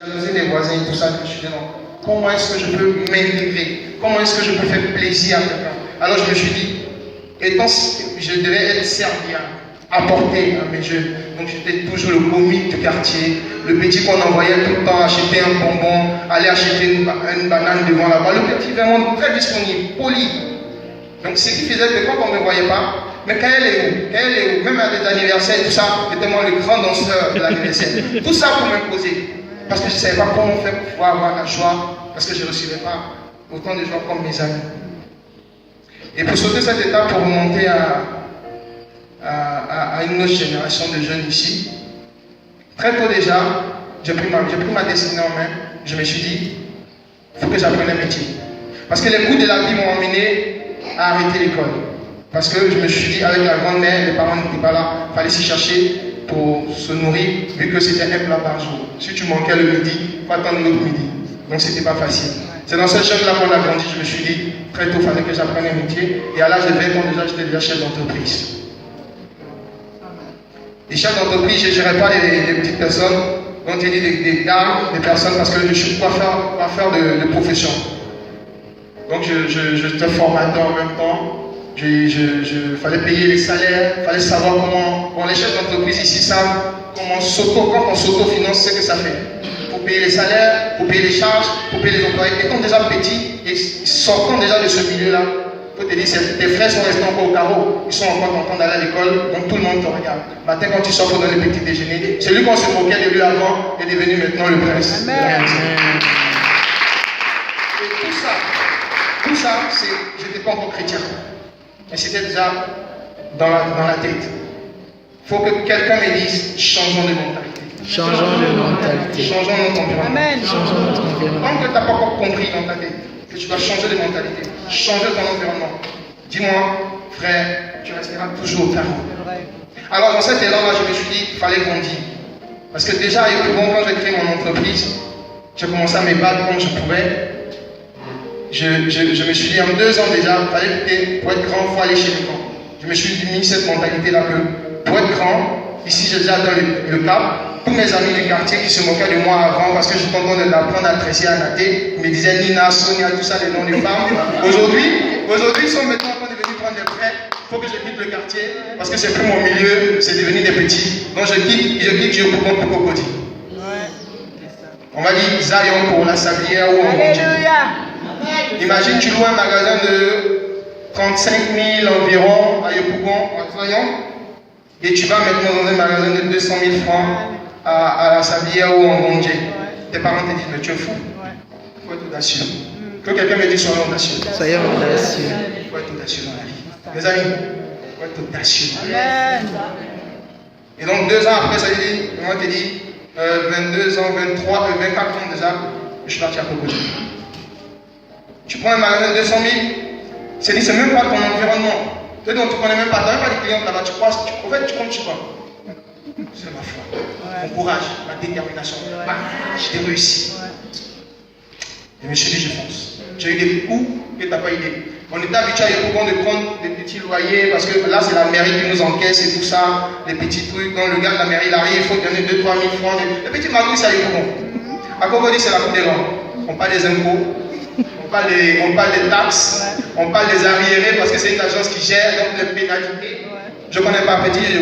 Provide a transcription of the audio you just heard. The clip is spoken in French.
jalousie des voisins et tout ça, je me suis dit non. Comment est-ce que je peux m'intégrer? Comment est-ce que je peux faire plaisir à quelqu'un? Alors je me suis dit, étant, je devais être serviable, apporter à mes jeunes. Donc j'étais toujours le comique du quartier, le petit qu'on envoyait tout le temps acheter un bonbon, aller acheter une banane devant là-bas. Le petit vraiment très disponible, poli. Donc ce qui faisait que quand on ne me voyait pas, mais quand elle est où? Même à des anniversaires et tout ça, j'étais moi le grand danseur de l'anniversaire. Tout ça pour m'imposer. Parce que je ne savais pas comment faire pour pouvoir avoir la joie, parce que je ne recevais pas autant de joie comme mes amis. Et pour sauter cette étape, pour remonter à une autre génération de jeunes ici, très tôt déjà, j'ai pris ma destinée en main. Je me suis dit, il faut que j'apprenne un métier. Parce que les coups de la vie m'ont emmené à arrêter l'école. Parce que je me suis dit, avec la grand-mère, les parents n'étaient pas là, il fallait s'y chercher pour se nourrir, vu que c'était un plat par jour. Si tu manquais le midi, il faut attendre l'autre midi. Donc c'était pas facile. C'est dans ce jeune-là qu'on a grandi, je me suis dit, très tôt, il fallait que j'apprenne un métier. Et à l'âge de 20 ans déjà, j'étais déjà chef d'entreprise. Et chef d'entreprise, je ne gérais pas des petites personnes, donc j'ai dit des dames, des personnes, parce que je suis coiffeur de profession. Donc j'étais formateur en même temps. Il fallait payer les salaires, il fallait savoir comment. Bon, les chefs d'entreprise ici savent comment quand on s'autofinance, c'est ce que ça fait. Pour payer les salaires, pour payer les charges, pour payer les employés. Étant déjà petits et sortant déjà de ce milieu-là, il faut te dire, tes frères sont restés encore au carreau, ils sont encore contents d'aller à l'école, donc tout le monde te regarde. Matin, quand tu sors pour donner le petit déjeuner, celui qu'on se moquait de lui avant est devenu maintenant le prince. Amen. Et tout ça, j'étais pas encore chrétien. Mais c'était déjà dans la tête. Il faut que quelqu'un me dise, changeons de mentalité. Changeons de mentalité. Changeons notre environnement. Amen. Changeons notre environnement. Tant que tu n'as pas encore compris dans ta tête que tu dois changer de mentalité, changer ton environnement, dis-moi, frère, tu resteras toujours au carreau. Alors dans cet élan-là, je me suis dit, il fallait grandir. Parce que déjà, quand j'ai créé mon entreprise, j'ai commencé à me battre comme je pouvais. Je me suis dit, en 2 ans déjà, il fallait que pour être grand, il faut aller chez les grands. Je me suis mis cette mentalité-là que pour être grand, ici j'ai déjà dans le Cap, tous mes amis du quartier qui se moquaient de moi avant parce que j'étais en train d'apprendre à tresser, à natter, ils me disaient Nina, Sonia, tout ça, les noms des femmes. Aujourd'hui, ils sont maintenant en train de venir prendre des prêts. Il faut que je quitte le quartier parce que c'est plus mon milieu, c'est devenu des petits. Donc je quitte Yopougon pour Cocody. On va dire Zion pour la Sablière ou en Alléluia. Imagine, tu loues un magasin de 35 000 environ à Yopougon, à Zion, et tu vas maintenant dans un magasin de 200 000 francs à la Sablière ou en Gondje. Tes parents te disent, mais tu es fou. Il faut être audacieux. Que quelqu'un me dise, soyons audacieux. Soyons audacieux. Il faut être audacieux dans la vie. Mes amis, il faut être audacieux. Amen. Et donc 2 ans après, ça dit, moi je te dis, 22 ans, 23, 24 ans déjà, je suis parti à Cocody. Tu prends un magasin de 200 000, c'est même pas ton environnement. Tu ne connais même pas, tu n'as même pas de clients là-bas, tu crois, en fait, tu comptes sur quoi? C'est ma foi, mon courage, ma détermination. Bah, j'ai réussi. Je me suis dit, je fonce. J'ai eu des coups que tu n'as pas idée. On était habitué à Yopougon de prendre des petits loyers parce que là, c'est la mairie qui nous encaisse et tout ça, les petits trucs. Quand le gars de la mairie il arrive, il faut donner 2 000 3 000 francs. Les petits magouilles, c'est à Yopougon. À Cocody, c'est la cour des rangs. On parle des impôts. On parle des taxes, on parle des arriérés parce que c'est une agence qui gère donc les pénalités. Je ne connais pas petit, je